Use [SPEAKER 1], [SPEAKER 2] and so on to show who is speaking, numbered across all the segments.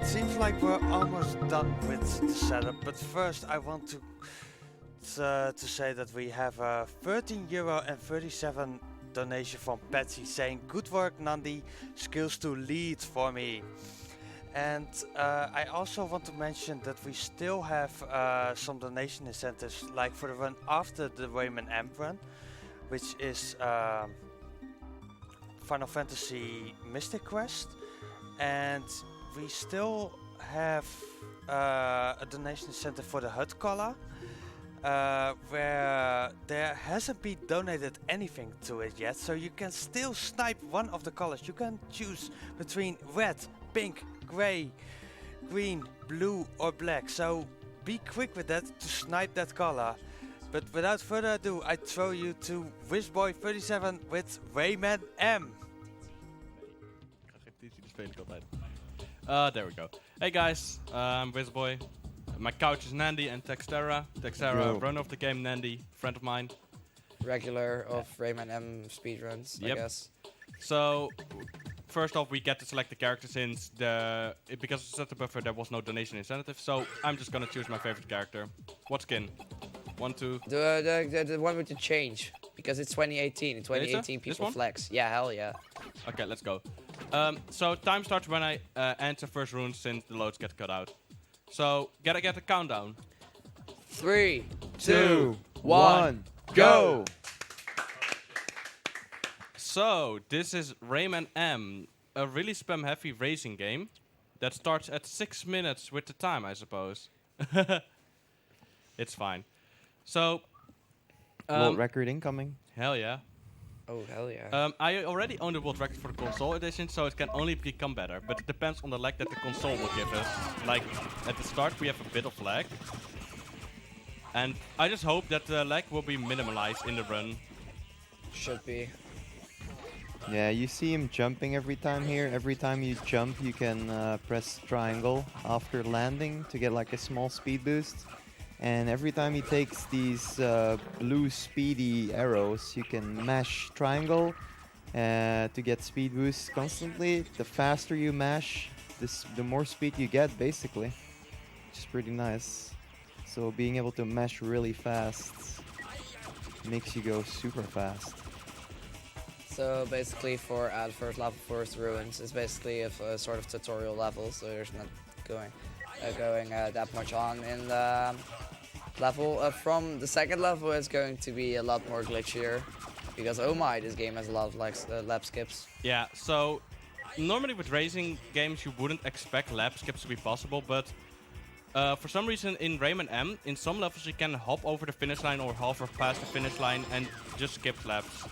[SPEAKER 1] it seems like we're almost done with the setup, but first I want to say that we have a €13.37 donation from Patsy saying, "Good work, Nandi, skills to lead for me." And I also want to mention that we still have some donation incentives, like for the run after the Rayman M run, which is Final Fantasy Mystic Quest, and we still have a donation incentive for the Hut Collar, where there hasn't been donated anything to it yet, so you can still snipe one of the colors. You can choose between red, pink, grey, green, blue or black, so be quick with that to snipe that color. But without further ado, I throw you to Wishboy37 with Rayman M.
[SPEAKER 2] There we go. Hey guys, I'm Wizboy. My couch is Nandy and Textera. Textera, runner of the game, Nandy, friend of mine.
[SPEAKER 3] Regular of Rayman M speedruns, I guess.
[SPEAKER 2] So, first off, we get to select the character since because of the setup buffer there was no donation incentive. So I'm just gonna choose my favorite character. What skin? 1, 2.
[SPEAKER 3] The one with the change, because it's 2018. In 2018, people flex. Yeah, hell yeah.
[SPEAKER 2] Okay, let's go. So time starts when I enter first rune, since the loads get cut out. So gotta get a countdown.
[SPEAKER 3] 3,
[SPEAKER 4] 2, 1, go!
[SPEAKER 2] So this is Rayman M, a really spam-heavy racing game that starts at 6 minutes with the time, I suppose. It's fine. So
[SPEAKER 4] world record incoming.
[SPEAKER 2] hell yeah.
[SPEAKER 3] Oh, hell yeah.
[SPEAKER 2] I already own the world record for the console edition, so it can only become better. But it depends on the lag that the console will give us. Like, at the start we have a bit of lag. And I just hope that the lag will be minimalized in the run.
[SPEAKER 3] Should be.
[SPEAKER 4] Yeah, you see him jumping every time here. Every time you jump, you can press triangle after landing to get like a small speed boost. And every time he takes these blue speedy arrows, you can mash triangle to get speed boosts constantly. The faster you mash, the more speed you get, basically. Which is pretty nice. So being able to mash really fast makes you go super fast.
[SPEAKER 3] So basically for first level, first ruins, it's basically a sort of tutorial level, so there's not going that much on in the level. From the second level, it's going to be a lot more glitchier, because oh my, this game has a lot of lap skips.
[SPEAKER 2] Yeah, so normally with racing games you wouldn't expect lap skips to be possible, but for some reason in Rayman M, in some levels you can hop over the finish line or hover past the finish line and just skip laps.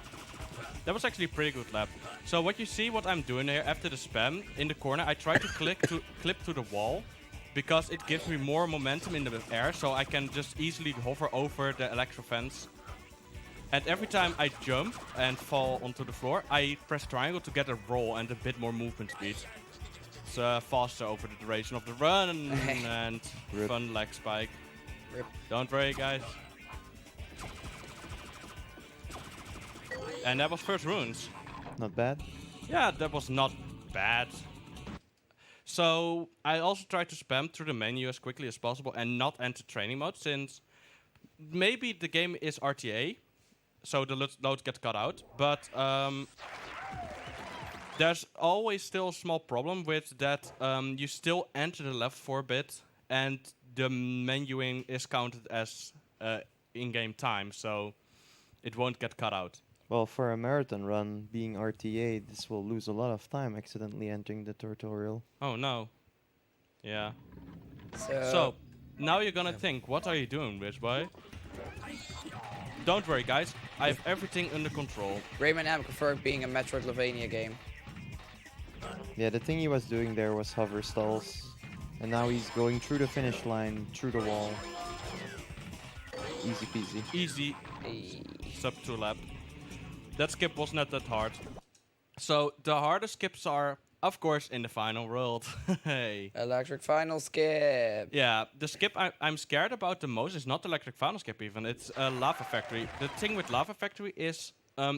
[SPEAKER 2] That was actually a pretty good lap. So what you see, what I'm doing here after the spam, in the corner I try to clip to the wall, because it gives me more momentum in the air, so I can just easily hover over the electro fence. And every time I jump and fall onto the floor, I press triangle to get a roll and a bit more movement speed. It's faster over the duration of the run and fun lag spike.
[SPEAKER 3] Rip.
[SPEAKER 2] Don't worry, guys. And that was first runes.
[SPEAKER 4] Not bad.
[SPEAKER 2] Yeah, that was not bad. So I also tried to spam through the menu as quickly as possible and not enter training mode, since maybe the game is RTA, so the loads get cut out, but there's always still a small problem with that. You still enter the level for a bit and the menuing is counted as in-game time, so it won't get cut out.
[SPEAKER 4] Well, for a marathon run, being RTA, this will lose a lot of time accidentally entering the tutorial.
[SPEAKER 2] Oh no. Yeah.
[SPEAKER 3] So
[SPEAKER 2] now you're gonna think, what are you doing, Rich Boy? Don't worry, guys. I have everything under control.
[SPEAKER 3] Rayman M confirmed being a Metroidvania game.
[SPEAKER 4] Yeah, the thing he was doing there was hover stalls. And now he's going through the finish line, through the wall. Easy peasy.
[SPEAKER 2] Easy. Sub 2 lap. That skip was not that hard. So the hardest skips are, of course, in the final world. Hey.
[SPEAKER 3] Electric final skip.
[SPEAKER 2] Yeah, the skip I'm scared about the most is not the electric final skip even, it's Lava Factory. The thing with Lava Factory is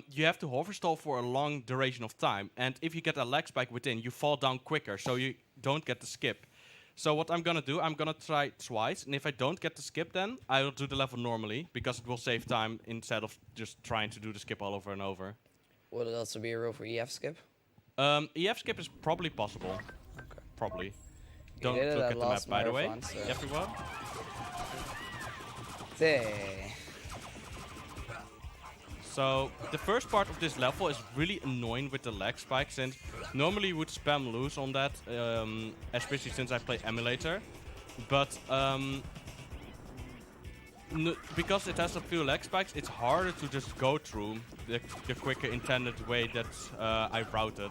[SPEAKER 2] you have to hover stall for a long duration of time. And if you get a lag spike within, you fall down quicker, so you don't get the skip. So what I'm gonna do, I'm gonna try twice, and if I don't get the skip then, I will do the level normally, because it will save time instead of just trying to do the skip all over and over.
[SPEAKER 3] Would it also be a rule for EF skip?
[SPEAKER 2] EF skip is probably possible.
[SPEAKER 3] Okay.
[SPEAKER 2] Probably.
[SPEAKER 3] You
[SPEAKER 2] Don't
[SPEAKER 3] did it
[SPEAKER 2] look
[SPEAKER 3] at
[SPEAKER 2] at the map,
[SPEAKER 3] last
[SPEAKER 2] by the way,
[SPEAKER 3] marathon, so-
[SPEAKER 2] everyone.
[SPEAKER 3] Hey.
[SPEAKER 2] So the first part of this level is really annoying with the lag spikes, and normally you would spam loose on that, especially since I play emulator. But because it has a few lag spikes, it's harder to just go through the quicker intended way that I routed.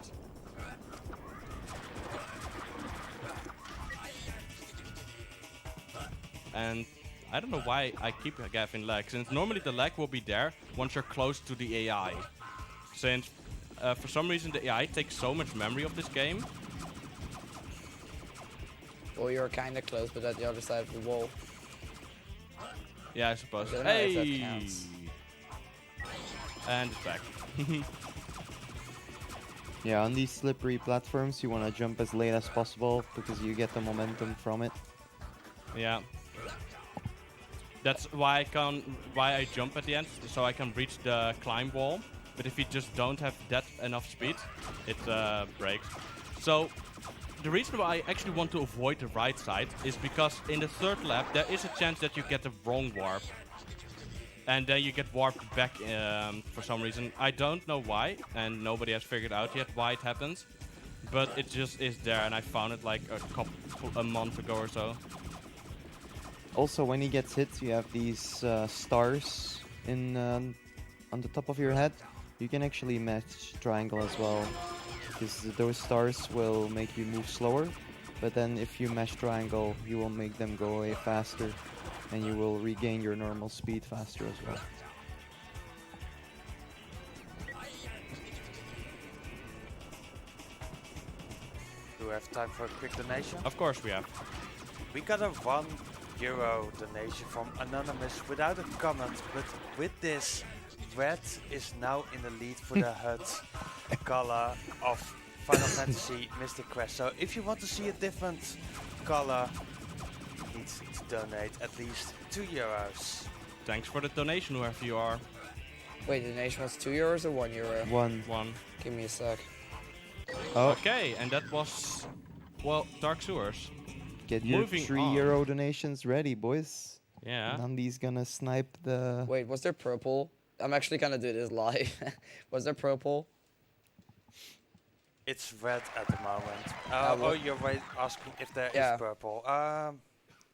[SPEAKER 2] And I don't know why I keep having lag, since normally the lag will be there once you're close to the AI. Since for some reason the AI takes so much memory of this game.
[SPEAKER 3] Well, you're kind of close, but at the other side of the wall.
[SPEAKER 2] Yeah, I suppose.
[SPEAKER 3] I don't know if that
[SPEAKER 2] Hey!
[SPEAKER 3] counts.
[SPEAKER 2] And it's back.
[SPEAKER 4] Yeah, on these slippery platforms, you want to jump as late as possible because you get the momentum from it.
[SPEAKER 2] Yeah. That's why I jump at the end, so I can reach the climb wall. But if you just don't have that enough speed, it breaks. So the reason why I actually want to avoid the right side is because in the third lap there is a chance that you get the wrong warp. And then you get warped back for some reason. I don't know why, and nobody has figured out yet why it happens. But it just is there, and I found it like a month ago or so.
[SPEAKER 4] Also, when he gets hit, you have these stars in on the top of your head. You can actually match triangle as well, because those stars will make you move slower. But then if you mash triangle, you will make them go away faster, and you will regain your normal speed faster as well.
[SPEAKER 1] Do we have time for a quick donation?
[SPEAKER 2] Of course we have.
[SPEAKER 1] We got a €1 donation from Anonymous without a comment, but with this, red is now in the lead for the HUD color of Final Fantasy Mystic Quest. So if you want to see a different color, you need to donate at least €2.
[SPEAKER 2] Thanks for the donation, whoever you are.
[SPEAKER 3] Wait, the donation was €2 or €1?
[SPEAKER 2] One.
[SPEAKER 3] Give me a sec.
[SPEAKER 4] Oh,
[SPEAKER 2] Okay, and that was, well, Dark Sewers.
[SPEAKER 4] get your
[SPEAKER 2] moving
[SPEAKER 4] €3 donations ready, boys.
[SPEAKER 2] Yeah.
[SPEAKER 4] Nandi's gonna snipe the...
[SPEAKER 3] Wait, was there purple? I'm actually gonna do this live. Was there purple?
[SPEAKER 1] It's red at the moment.
[SPEAKER 3] Oh,
[SPEAKER 1] oh, you're right, asking if there
[SPEAKER 3] Yeah.
[SPEAKER 1] is purple.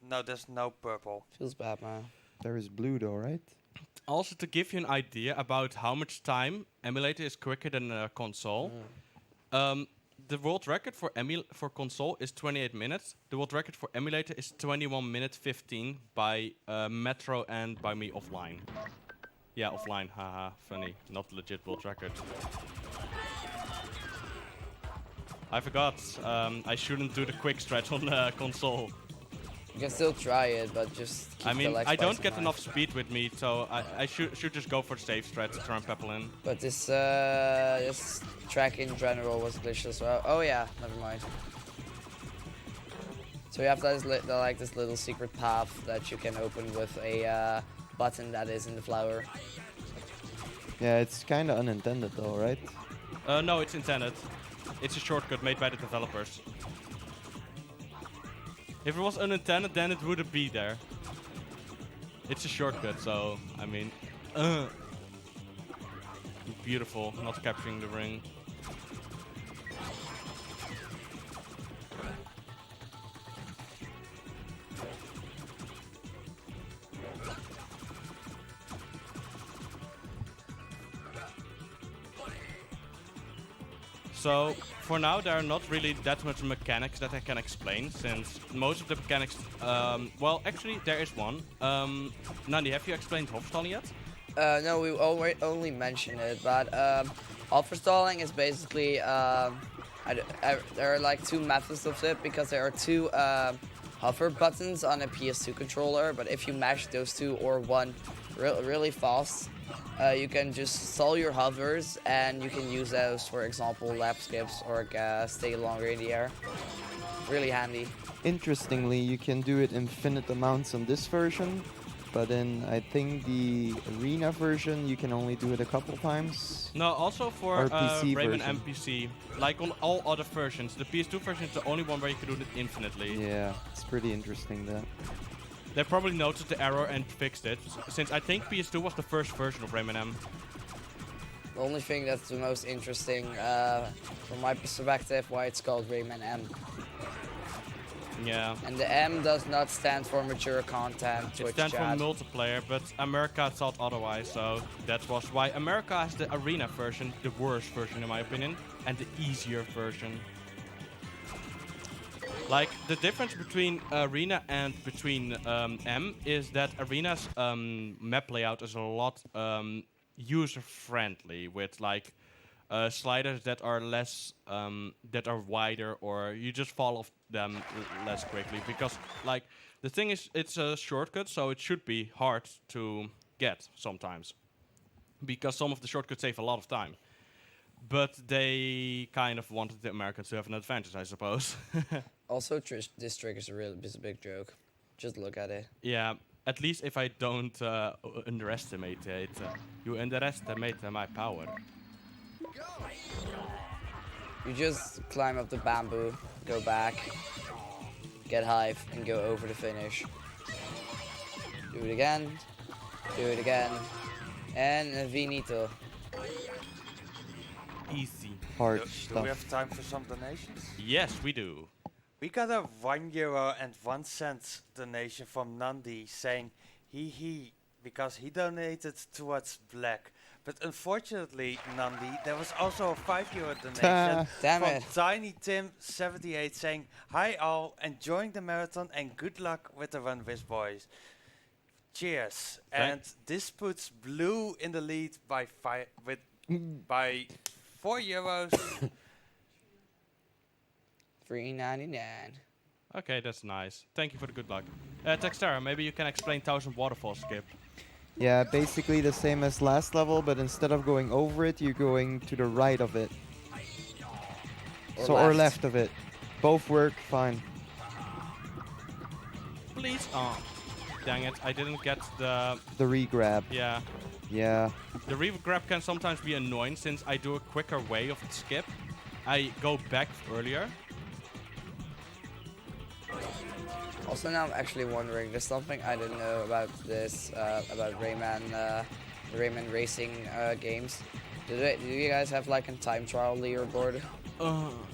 [SPEAKER 1] No, there's no purple.
[SPEAKER 3] Feels bad, man.
[SPEAKER 4] There is blue though, right?
[SPEAKER 2] Also, to give you an idea about how much time emulator is quicker than a console, the world record for console is 28 minutes. The world record for emulator is 21 minutes 15 by Metro and by me offline. Yeah, offline. Haha, funny. Not legit world record. I forgot. I shouldn't do the quick stretch on the console.
[SPEAKER 3] You can still try it, but just keep
[SPEAKER 2] I mean,
[SPEAKER 3] the leg
[SPEAKER 2] I don't
[SPEAKER 3] spikes
[SPEAKER 2] get
[SPEAKER 3] in mind.
[SPEAKER 2] enough speed with me, so I should just go for the safe stretch to try and pepple in.
[SPEAKER 3] But this track in general was glitched as well. Oh yeah, never mind. So you have this little secret path that you can open with a button that is in the flower.
[SPEAKER 4] Yeah, it's kind of unintended though, right?
[SPEAKER 2] No, it's intended. It's a shortcut made by the developers. If it was unintended, then it wouldn't be there. It's a shortcut, so, I mean... Beautiful, not capturing the ring. So, for now, there are not really that much mechanics that I can explain, since most of the mechanics... well, actually, there is one. Nandi, have you explained Hofstalling yet?
[SPEAKER 3] No, we only mentioned it, but overstalling is basically there are like two methods of it, because there are two hover buttons on a PS2 controller, but if you mash those two or one really fast, you can just stall your hovers and you can use those, for example, lap skips or stay longer in the air. really handy.
[SPEAKER 4] Interestingly, you can do it infinite amounts on this version, but in I think the arena version you can only do it a couple times.
[SPEAKER 2] No, also for
[SPEAKER 4] Or PC
[SPEAKER 2] Rayman
[SPEAKER 4] version.
[SPEAKER 2] MPC, like on all other versions, the PS2 version is the only one where you can do it infinitely.
[SPEAKER 4] Yeah, it's pretty interesting that.
[SPEAKER 2] They probably noticed the error and fixed it, since I think PS2 was the first version of Rayman M.
[SPEAKER 3] The only thing that's the most interesting, from my perspective, why it's called Rayman M.
[SPEAKER 2] Yeah.
[SPEAKER 3] And the M does not stand for mature content.
[SPEAKER 2] It
[SPEAKER 3] Twitch
[SPEAKER 2] stands for
[SPEAKER 3] chat.
[SPEAKER 2] multiplayer, but America thought otherwise, so that was why America has the arena version, the worst version in my opinion, and the easier version. Like, the difference between arena and between M is that arena's map layout is a lot user-friendly, with like sliders that are less, that are wider, or you just fall off them less quickly. Because like the thing is, it's a shortcut, so it should be hard to get sometimes, because some of the shortcuts save a lot of time. But they kind of wanted the Americans to have an advantage, I suppose.
[SPEAKER 3] Also, this trick is a big joke. Just look at it.
[SPEAKER 2] Yeah, at least if I don't underestimate it, you underestimate my power.
[SPEAKER 3] You just climb up the bamboo, go back, get hive, and go over the finish. Do it again, and finito.
[SPEAKER 2] Easy.
[SPEAKER 4] Hard
[SPEAKER 1] Do
[SPEAKER 4] stuff.
[SPEAKER 1] we have time for some donations?
[SPEAKER 2] Yes, we do.
[SPEAKER 1] We got a €1.01 donation from Nandi saying he because he donated towards Black. But unfortunately, Nandi, there was also a €5 donation
[SPEAKER 3] Damn
[SPEAKER 1] from
[SPEAKER 3] it.
[SPEAKER 1] Tiny Tim 78 saying, "Hi all, enjoying the marathon and good luck with the run, Wiz boys. Cheers." And this puts Blue in the lead by by €4.
[SPEAKER 3] $3.99.
[SPEAKER 2] Okay, that's nice. Thank you for the good luck. Textera, maybe you can explain 1000 Waterfall skip.
[SPEAKER 4] Yeah, basically the same as last level, but instead of going over it, you're going to the right of it. Or left of it. Both work fine.
[SPEAKER 2] Please. Oh, dang it! I didn't get the.
[SPEAKER 4] The re-grab.
[SPEAKER 2] Yeah.
[SPEAKER 4] Yeah.
[SPEAKER 2] The re-grab can sometimes be annoying since I do a quicker way of the skip. I go back earlier.
[SPEAKER 3] Also, now I'm actually wondering, there's something I didn't know about this, about Rayman, the Rayman racing games. Do you guys have like a time trial leaderboard?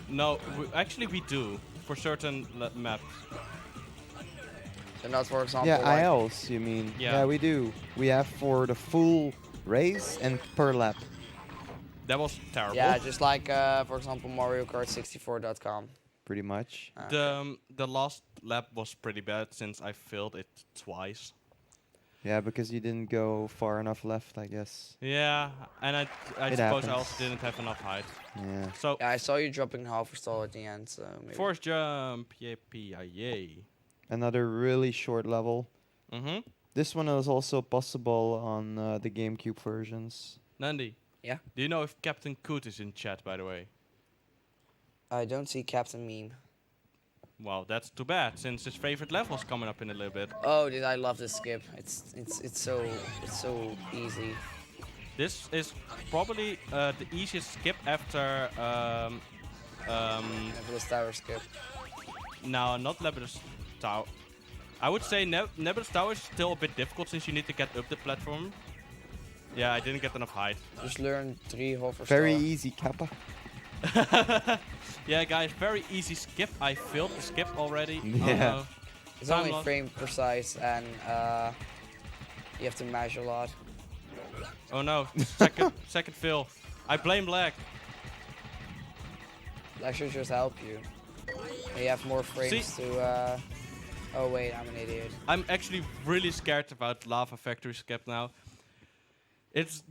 [SPEAKER 2] No, actually we do for certain maps.
[SPEAKER 3] So not, for example,
[SPEAKER 4] Yeah,
[SPEAKER 3] like,
[SPEAKER 4] ILs, you mean?
[SPEAKER 2] Yeah.
[SPEAKER 4] Yeah, we do. We have for the full race and per lap.
[SPEAKER 2] That was terrible.
[SPEAKER 3] yeah, just like, for example, Mario Kart 64.com.
[SPEAKER 4] Pretty much.
[SPEAKER 2] The last lap was pretty bad since I failed it twice.
[SPEAKER 4] Yeah, because you didn't go far enough left, I guess.
[SPEAKER 2] Yeah, and I
[SPEAKER 4] It
[SPEAKER 2] suppose
[SPEAKER 4] happens.
[SPEAKER 2] I also didn't have enough height.
[SPEAKER 4] Yeah.
[SPEAKER 2] So
[SPEAKER 3] Yeah, I saw you dropping half stall at the end, so maybe.
[SPEAKER 2] force jump, yay.
[SPEAKER 4] Another really short level.
[SPEAKER 2] Mm-hmm.
[SPEAKER 4] This one is also possible on the GameCube versions.
[SPEAKER 2] Nandi.
[SPEAKER 3] Yeah?
[SPEAKER 2] Do you know if Captain Coot is in chat, by the way?
[SPEAKER 3] I don't see Captain Meme.
[SPEAKER 2] Well, that's too bad, since his favorite level is coming up in a little bit.
[SPEAKER 3] Oh, did I love this skip? It's so easy.
[SPEAKER 2] This is probably the easiest skip after
[SPEAKER 3] Nebulous Tower skip.
[SPEAKER 2] no, not Nebulous Tower. I would say Nebulous Tower is still a bit difficult since you need to get up the platform. Yeah, I didn't get enough height.
[SPEAKER 3] Just learn 3 hover
[SPEAKER 4] Very
[SPEAKER 3] stall.
[SPEAKER 4] easy, Kappa.
[SPEAKER 2] Yeah, guys, very easy skip. I failed the skip already.
[SPEAKER 4] Yeah.
[SPEAKER 2] Oh, no.
[SPEAKER 3] It's
[SPEAKER 2] Time
[SPEAKER 3] only
[SPEAKER 2] loss.
[SPEAKER 3] frame precise, and you have to measure a lot.
[SPEAKER 2] Oh no, second fail. I blame lag.
[SPEAKER 3] That should just help you. You have more frames to. Oh wait, I'm an idiot.
[SPEAKER 2] I'm actually really scared about Lava Factory skip now. It's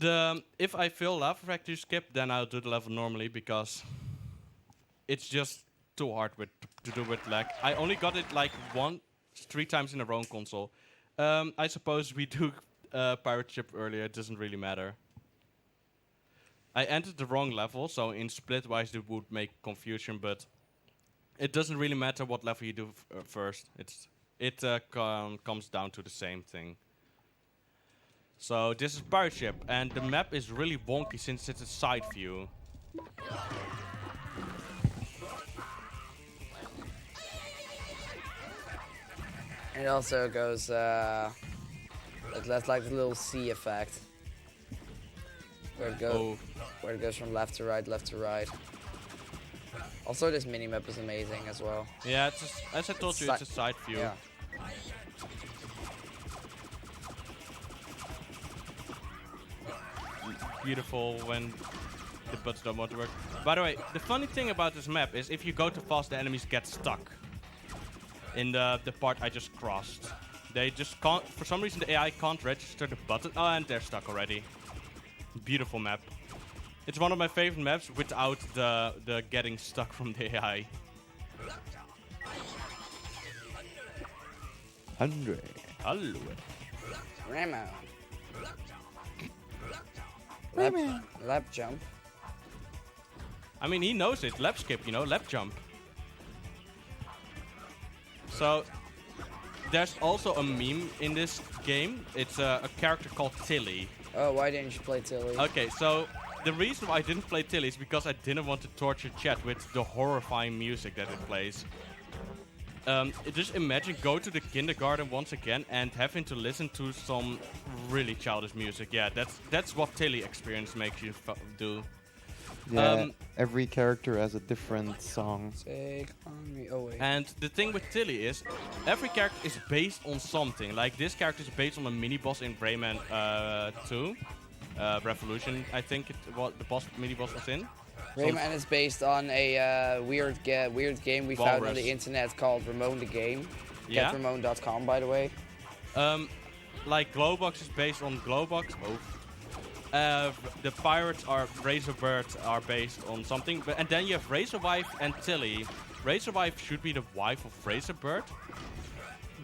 [SPEAKER 2] if I fail Lava Factory skip, then I'll do the level normally because it's just too hard to do with lag. I only got it like 3 times in a row on console. I suppose we do pirate ship earlier. It doesn't really matter. I entered the wrong level, so in Splitwise it would make confusion, but it doesn't really matter what level you do first. Comes down to the same thing. So this is Pirate Ship, and the map is really wonky since it's a side view.
[SPEAKER 3] And it also goes, that's like the little C effect. Where it goes from left to right, left to right. Also, this mini-map is amazing as well.
[SPEAKER 2] Yeah, it's just, as I told you, it's a side view.
[SPEAKER 3] Yeah.
[SPEAKER 2] Beautiful when the buttons don't want to work. By the way, the funny thing about this map is if you go too fast, the enemies get stuck. In the part I just crossed. They just can't, for some reason the AI can't register the button. Oh, and they're stuck already. Beautiful map. It's one of my favorite maps without the getting stuck from the AI.
[SPEAKER 4] 100.
[SPEAKER 2] Hello.
[SPEAKER 3] Rayman. Lap jump.
[SPEAKER 2] I mean, he knows it. Lap skip, you know, lap jump. So, there's also a meme in this game. It's a character called Tilly.
[SPEAKER 3] Oh, why didn't you play Tilly?
[SPEAKER 2] Okay, so the reason why I didn't play Tilly is because I didn't want to torture chat with the horrifying music that it plays. Just imagine go to the kindergarten once again and having to listen to some really childish music. Yeah, that's what Tilly experience makes you do.
[SPEAKER 4] Yeah, every character has a different song.
[SPEAKER 3] Take on me. Oh wait.
[SPEAKER 2] And the thing with Tilly is, every character is based on something. Like this character is based on a mini boss in Rayman 2, Revolution. I think the mini boss was in.
[SPEAKER 3] Rayman is based on a weird game we found on the internet called Ramon the Game.
[SPEAKER 2] Yeah.
[SPEAKER 3] GetRamon.com, by the way.
[SPEAKER 2] Like Glowbox is based on Glowbox. The pirates are Razorbird are based on something, and then you have Razorwife and Tilly. Razorwife should be the wife of Razorbird,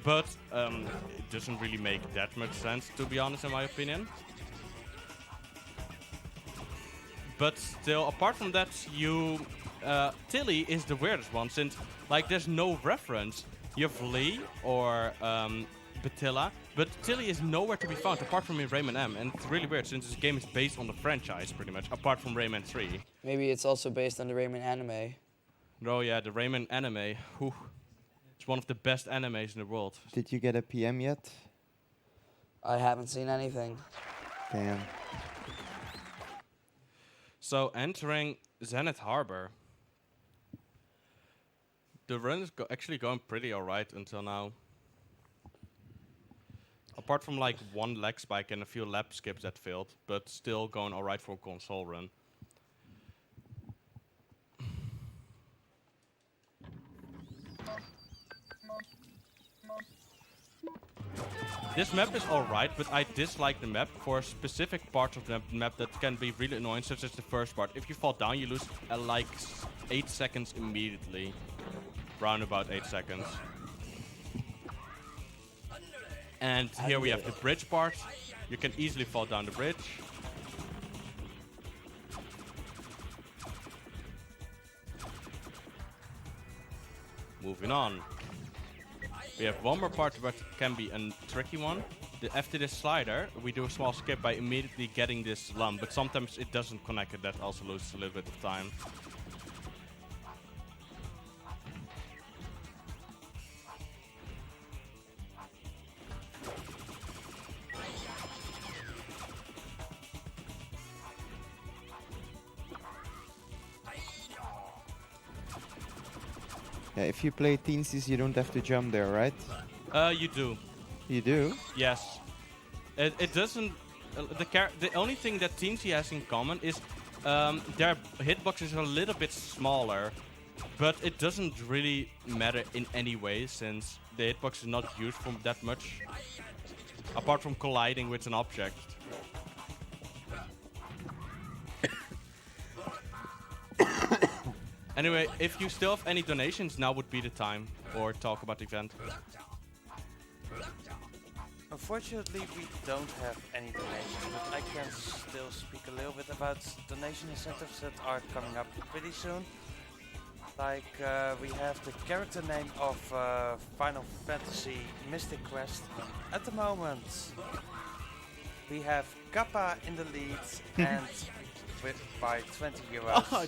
[SPEAKER 2] but it doesn't really make that much sense, to be honest, in my opinion. But still, apart from that, Tilly is the weirdest one, since like there's no reference. You have Lee or Batilla, but Tilly is nowhere to be found apart from in Rayman M, and it's really weird since this game is based on the franchise pretty much, apart from Rayman 3.
[SPEAKER 3] Maybe it's also based on the Rayman anime.
[SPEAKER 2] Oh yeah, the Rayman anime. Whew. It's one of the best animes in the world.
[SPEAKER 4] Did you get a PM yet?
[SPEAKER 3] I haven't seen anything.
[SPEAKER 4] Damn.
[SPEAKER 2] So entering Zenith Harbor. The run is actually going pretty alright until now. Apart from like one leg spike and a few lap skips that failed, but still going alright for a console run. This map is alright, but I dislike the map for specific parts of the map that can be really annoying, such as the first part. If you fall down, you lose like 8 seconds immediately. Round about 8 seconds. And here we have the bridge part. You can easily fall down the bridge. Moving on. We have one more part that can be a tricky one. After this slider, we do a small skip by immediately getting this lump, but sometimes it doesn't connect it, that also loses a little bit of time.
[SPEAKER 4] Yeah, if you play Teensies, you don't have to jump there, right?
[SPEAKER 2] You do.
[SPEAKER 4] You do?
[SPEAKER 2] Yes. It doesn't... the only thing that Teensy has in common is their hitbox is a little bit smaller, but it doesn't really matter in any way since the hitbox is not used for that much, apart from colliding with an object. Anyway, if you still have any donations, now would be the time, or talk about the event.
[SPEAKER 1] Unfortunately, we don't have any donations, but I can still speak a little bit about donation incentives that are coming up pretty soon. Like we have the character name of Final Fantasy Mystic Quest. At the moment, we have Kappa in the lead and by 20 euros.
[SPEAKER 2] Oh.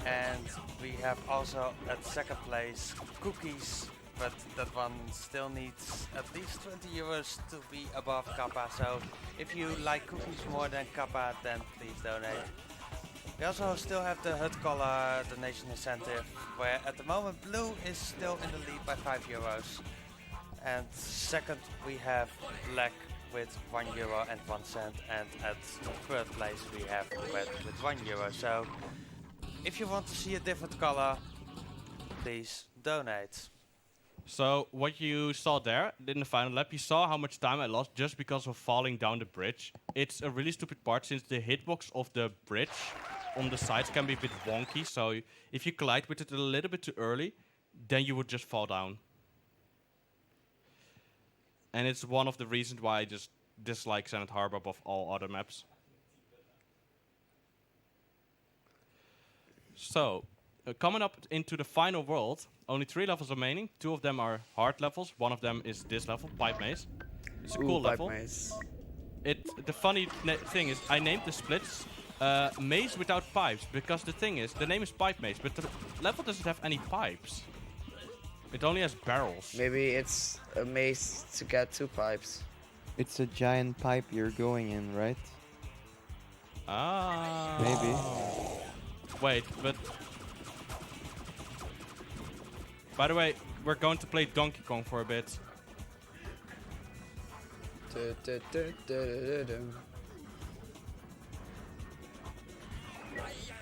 [SPEAKER 1] And we have also at second place Cookies, but that one still needs at least 20 euros to be above Kappa. So if you like Cookies more than Kappa, then please donate. We also still have the HUD color donation incentive, where at the moment Blue is still in the lead by 5 euros. And second we have Black with 1 euro and 1 cent, and at third place we have Red with 1 euro. So if you want to see a different color, please donate.
[SPEAKER 2] So what you saw there in the final lap, you saw how much time I lost just because of falling down the bridge. It's a really stupid part since the hitbox of the bridge on the sides can be a bit wonky. So if you collide with it a little bit too early, then you would just fall down. And it's one of the reasons why I just dislike Senate Harbor above all other maps. So, coming up into the final world, only 3 levels remaining. 2 of them are hard levels. One of them is this level, Pipe Maze. It's a cool level.
[SPEAKER 3] Maze.
[SPEAKER 2] The funny thing is, I named the splits Maze without pipes, because the thing is, the name is Pipe Maze, but the level doesn't have any pipes. It only has barrels.
[SPEAKER 3] Maybe it's a maze to get 2 pipes.
[SPEAKER 4] It's a giant pipe you're going in, right?
[SPEAKER 2] Ah.
[SPEAKER 4] Maybe.
[SPEAKER 2] Wait, but... By the way, we're going to play Donkey Kong for a bit.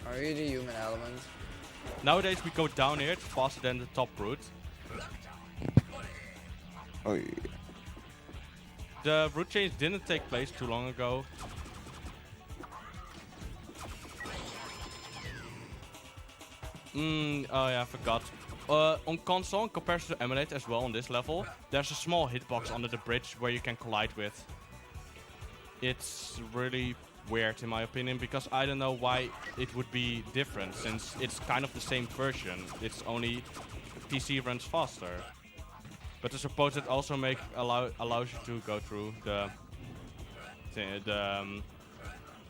[SPEAKER 3] Are you the human element?
[SPEAKER 2] Nowadays we go down here, it's faster than the top route.
[SPEAKER 4] Oh yeah.
[SPEAKER 2] The route change didn't take place too long ago. Oh yeah, I forgot. On console, in comparison to emulate as well on this level, there's a small hitbox under the bridge where you can collide with. It's really weird in my opinion, because I don't know why it would be different, since it's kind of the same version. It's only PC runs faster. But I suppose it also allows you to go through the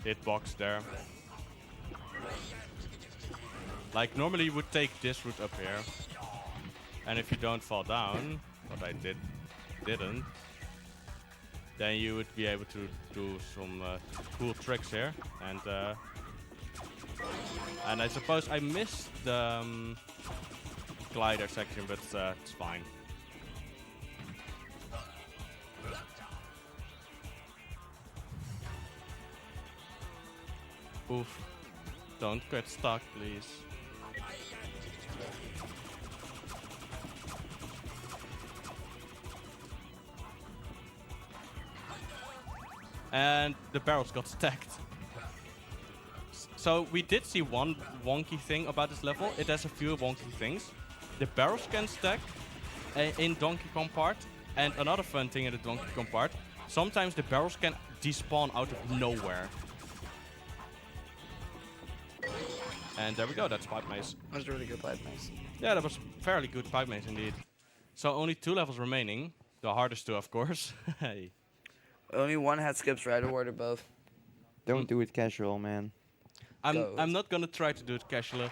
[SPEAKER 2] hitbox there. Like normally you would take this route up here, and if you don't fall down, what I didn't, then you would be able to do some cool tricks here, and I suppose I missed the glider section, but it's fine. Oof. Don't get stuck, please. And the barrels got stacked. So we did see one wonky thing about this level. It has a few wonky things. The barrels can stack in Donkey Kong part, and another fun thing in the Donkey Kong part, sometimes the barrels can despawn out of nowhere. And there we go, that's Pipe Maze.
[SPEAKER 3] That was a really good pipe maze.
[SPEAKER 2] Yeah, that was fairly good Pipe Maze indeed. So only 2 levels remaining. The hardest 2, of course. Hey.
[SPEAKER 3] Only one had skips, right? Or were they both?
[SPEAKER 4] Don't do it casual, man.
[SPEAKER 2] I'm not gonna try to do it casually.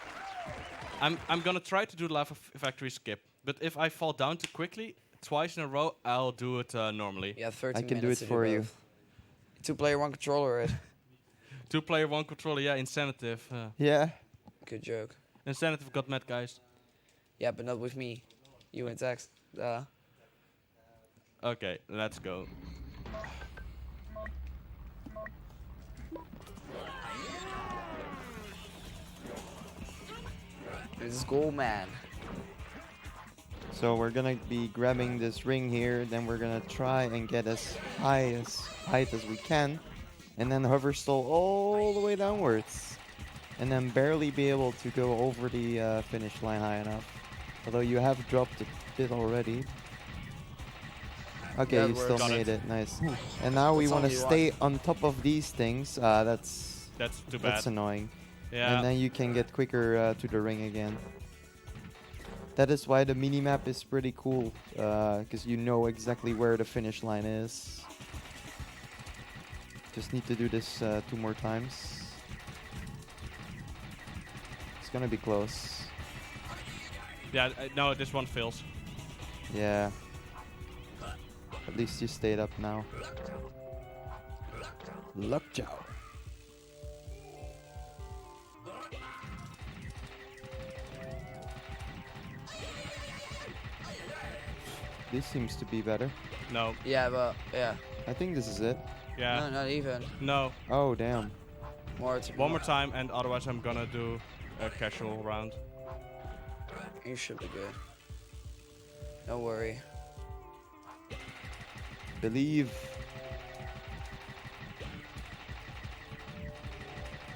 [SPEAKER 2] I'm gonna try to do the Lava Factory skip. But if I fall down too quickly, twice in a row, I'll do it normally.
[SPEAKER 3] Yeah, 13
[SPEAKER 4] I can do
[SPEAKER 3] minutes
[SPEAKER 4] it
[SPEAKER 3] to
[SPEAKER 4] for you.
[SPEAKER 3] both. 2-player, 1 controller, right?
[SPEAKER 2] 2-player, 1 controller, yeah, Insanative.
[SPEAKER 4] Yeah.
[SPEAKER 3] Good joke.
[SPEAKER 2] Insanative got mad, guys.
[SPEAKER 3] Yeah, but not with me. You and Tex.
[SPEAKER 2] Okay, let's go.
[SPEAKER 3] This is goal, man.
[SPEAKER 4] So we're gonna be grabbing this ring here, then we're gonna try and get as high as height as we can, and then hover stall all the way downwards, and then barely be able to go over the finish line high enough. Although you have dropped a bit already. Okay,
[SPEAKER 3] Yeah,
[SPEAKER 4] you still
[SPEAKER 2] got
[SPEAKER 4] made
[SPEAKER 2] it.
[SPEAKER 4] it. Nice. And now we
[SPEAKER 3] That's
[SPEAKER 4] want
[SPEAKER 3] all
[SPEAKER 4] to
[SPEAKER 3] you
[SPEAKER 4] stay on top of these things.
[SPEAKER 2] That's too bad.
[SPEAKER 4] That's annoying.
[SPEAKER 2] Yeah.
[SPEAKER 4] And then you can get quicker to the ring again. That is why the minimap is pretty cool, because you know exactly where the finish line is. Just need to do this 2 more times. It's gonna be close.
[SPEAKER 2] Yeah, no, this one fails.
[SPEAKER 4] Yeah. At least you stayed up now. Luck Chow. This seems to be better.
[SPEAKER 2] No.
[SPEAKER 3] Yeah, but yeah.
[SPEAKER 4] I think this is it.
[SPEAKER 2] Yeah.
[SPEAKER 3] No, not even.
[SPEAKER 2] No.
[SPEAKER 4] Oh, damn.
[SPEAKER 2] One more time, and otherwise I'm gonna do a casual round.
[SPEAKER 3] You should be good. Don't worry.
[SPEAKER 4] Believe.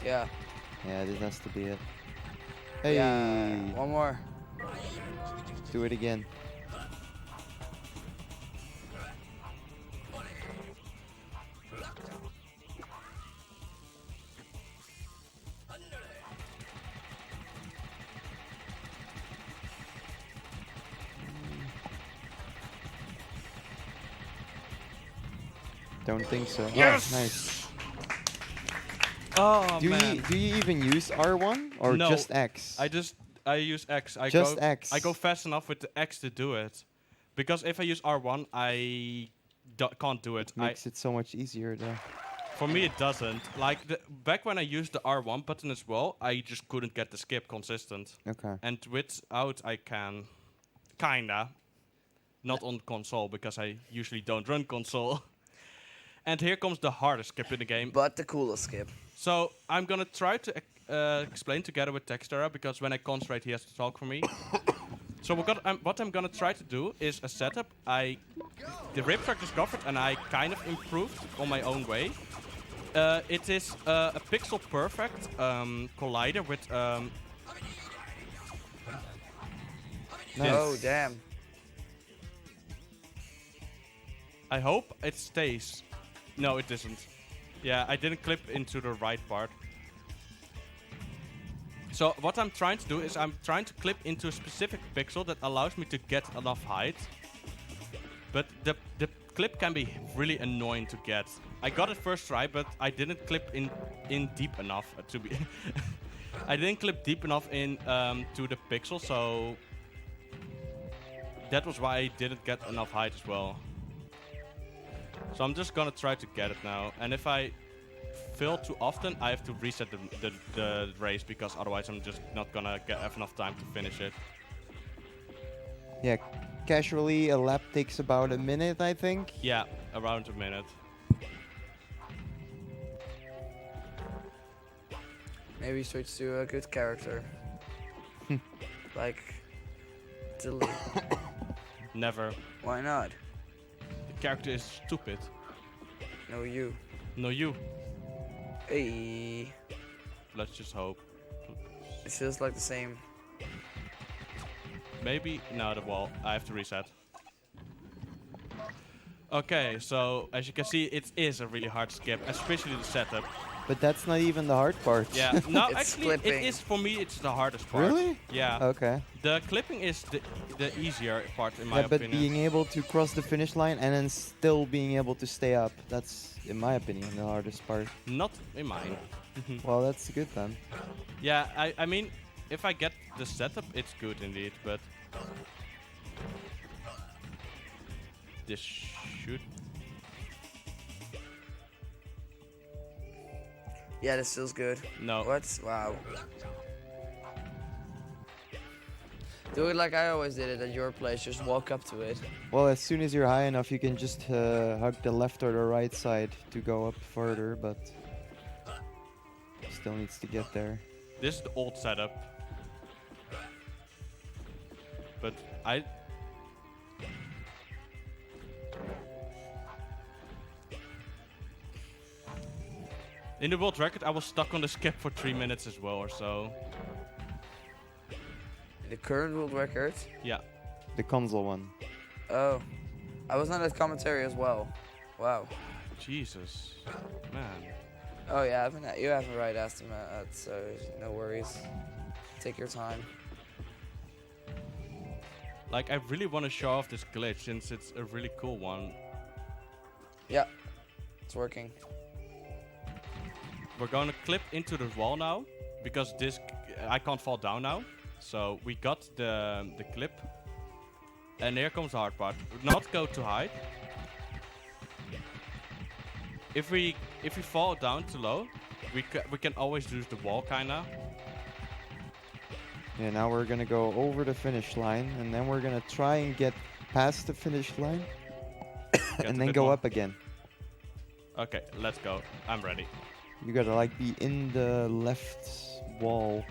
[SPEAKER 3] Yeah.
[SPEAKER 4] Yeah, this has to be it. Hey.
[SPEAKER 3] Yeah. One more.
[SPEAKER 4] Do it again. Don't think so.
[SPEAKER 2] Yes!
[SPEAKER 4] Oh, nice.
[SPEAKER 2] Oh
[SPEAKER 4] Do
[SPEAKER 2] man.
[SPEAKER 4] you even use R1 or
[SPEAKER 2] No,
[SPEAKER 4] just X?
[SPEAKER 2] I use X.
[SPEAKER 4] Just X.
[SPEAKER 2] I go fast enough with the X to do it, because if I use R1, I can't do it.
[SPEAKER 4] Makes it so much easier though.
[SPEAKER 2] For me, it doesn't. Like back when I used the R1 button as well, I just couldn't get the skip consistent.
[SPEAKER 4] Okay.
[SPEAKER 2] And without, I can, kinda, not on console because I usually don't run console. And here comes the hardest skip in the game.
[SPEAKER 3] But the coolest skip.
[SPEAKER 2] So I'm gonna try to explain together with Textura, because when I concentrate, he has to talk for me. So what I'm gonna try to do is a setup the rips are discovered and I kind of improved on my own way. It is a pixel perfect collider with
[SPEAKER 4] Nice.
[SPEAKER 3] Oh, damn.
[SPEAKER 2] I hope it stays. No, it doesn't. Yeah, I didn't clip into the right part. So what I'm trying to do is I'm trying to clip into a specific pixel that allows me to get enough height. But the clip can be really annoying to get. I got it first try, but I didn't clip in deep enough to be. I didn't clip deep enough in to the pixel, so that was why I didn't get enough height as well. So I'm just gonna try to get it now, and if I fail too often, I have to reset the race, because otherwise I'm just not gonna have enough time to finish it.
[SPEAKER 4] Yeah, casually a lap takes about a minute, I think.
[SPEAKER 2] Yeah, around a minute.
[SPEAKER 3] Maybe switch to a good character. Like Dilly.
[SPEAKER 2] Never.
[SPEAKER 3] Why not?
[SPEAKER 2] The character is stupid.
[SPEAKER 3] No, you.
[SPEAKER 2] No, you.
[SPEAKER 3] Hey.
[SPEAKER 2] Let's just hope.
[SPEAKER 3] It feels like the same.
[SPEAKER 2] Maybe no, the wall. I have to reset. Okay, so as you can see, it is a really hard skip, especially the setup.
[SPEAKER 4] But that's not even the hard part.
[SPEAKER 2] Yeah, no,
[SPEAKER 3] It's
[SPEAKER 2] actually,
[SPEAKER 3] clipping.
[SPEAKER 2] it is for me. It's the hardest part.
[SPEAKER 4] Really?
[SPEAKER 2] Yeah.
[SPEAKER 4] Okay.
[SPEAKER 2] The clipping is the easier part in my
[SPEAKER 4] Yeah, but
[SPEAKER 2] opinion.
[SPEAKER 4] being able to cross the finish line and then still being able to stay up, that's, in my opinion, the hardest part.
[SPEAKER 2] Not in mine.
[SPEAKER 4] Well, that's good then.
[SPEAKER 2] Yeah, I mean, if I get the setup, it's good indeed, but this should.
[SPEAKER 3] Yeah, this feels good.
[SPEAKER 2] No.
[SPEAKER 3] What? Wow. Do it like I always did it at your place. Just walk up to it.
[SPEAKER 4] Well, as soon as you're high enough, you can just hug the left or the right side to go up further, but still needs to get there.
[SPEAKER 2] This is the old setup. But in the world record, I was stuck on the skip for 3 minutes as well or so.
[SPEAKER 3] The current world record.
[SPEAKER 2] Yeah.
[SPEAKER 4] The console one.
[SPEAKER 3] Oh, I was on that commentary as well. Wow.
[SPEAKER 2] Jesus. Man.
[SPEAKER 3] Oh yeah, you have a right estimate, so no worries. Take your time.
[SPEAKER 2] Like, I really want to show off this glitch since it's a really cool one.
[SPEAKER 3] Yeah, it's working.
[SPEAKER 2] We're going to clip into the wall now, because this I can't fall down now. So we got the clip, and here comes the hard part. Not go too high. If we fall down too low, we can always use the wall kinda.
[SPEAKER 4] Yeah, now we're gonna go over the finish line, and then we're gonna try and get past the finish line,
[SPEAKER 2] Get
[SPEAKER 4] and
[SPEAKER 2] a
[SPEAKER 4] then
[SPEAKER 2] bit
[SPEAKER 4] go
[SPEAKER 2] more.
[SPEAKER 4] up again.
[SPEAKER 2] Okay, let's go. I'm ready.
[SPEAKER 4] You gotta like be in the left wall.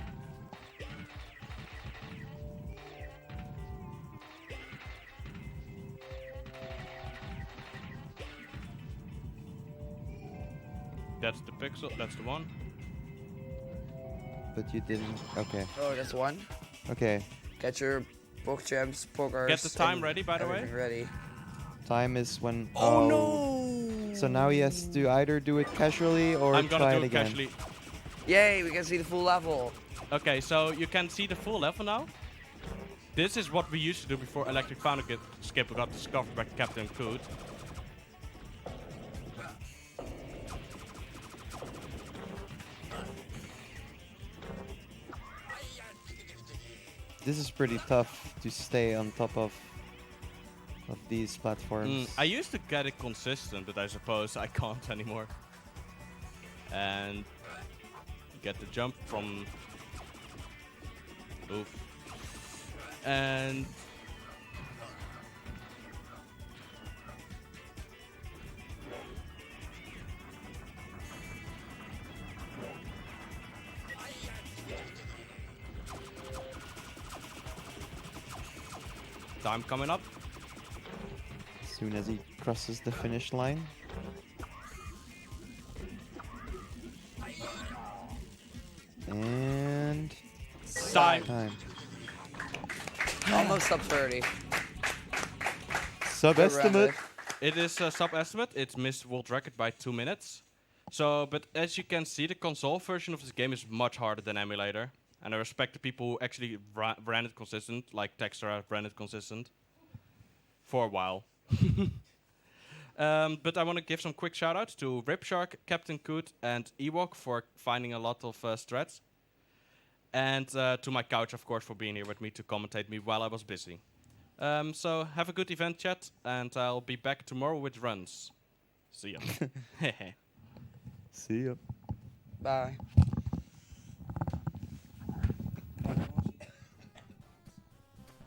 [SPEAKER 2] That's the pixel. That's the one.
[SPEAKER 4] But you didn't. Okay.
[SPEAKER 3] Oh, that's one.
[SPEAKER 4] Okay.
[SPEAKER 3] Get your book gems, pokers.
[SPEAKER 2] Get the time
[SPEAKER 3] and
[SPEAKER 2] ready, by the way.
[SPEAKER 3] everything ready.
[SPEAKER 4] Time is when.
[SPEAKER 2] Oh no!
[SPEAKER 4] So now he has to either do it casually or
[SPEAKER 2] I'm
[SPEAKER 4] try
[SPEAKER 2] gonna
[SPEAKER 4] it
[SPEAKER 2] do it
[SPEAKER 4] again.
[SPEAKER 2] casually.
[SPEAKER 3] Yay, we can see the full level.
[SPEAKER 2] Okay, so you can see the full level now. This is what we used to do before Electric Fountain Skip got discovered by Captain Coot.
[SPEAKER 4] This is pretty tough to stay on top of these platforms.
[SPEAKER 2] I used to get it consistent, but I suppose I can't anymore. And get the jump from... Oof. And... Time coming up.
[SPEAKER 4] As soon as he crosses the finish line. And
[SPEAKER 2] Time.
[SPEAKER 4] time.
[SPEAKER 3] Almost sub 30.
[SPEAKER 4] Sub-estimate.
[SPEAKER 2] It is a sub-estimate. It's missed world record by 2 minutes. So, but as you can see, the console version of this game is much harder than emulator. And I respect the people who actually ran it consistent, like Textra ran it consistent for a while. But I want to give some quick shout-outs to Ripshark, Captain Coot, and Ewok for finding a lot of strats. And to my couch, of course, for being here with me to commentate me while I was busy. So have a good event, chat, and I'll be back tomorrow with runs. See ya.
[SPEAKER 4] See ya.
[SPEAKER 3] Bye.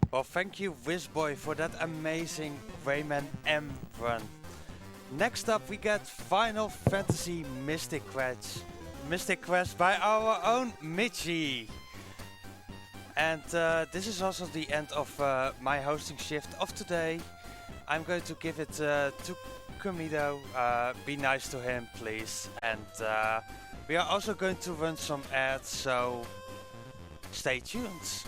[SPEAKER 1] Well, thank you, Wizboy, for that amazing Rayman M run. Next up, we get Final Fantasy Mystic Quest. Mystic Quest by our own Michi. And this is also the end of my hosting shift of today. I'm going to give it to Kumido. Be nice to him, please. And we are also going to run some ads, so stay tuned.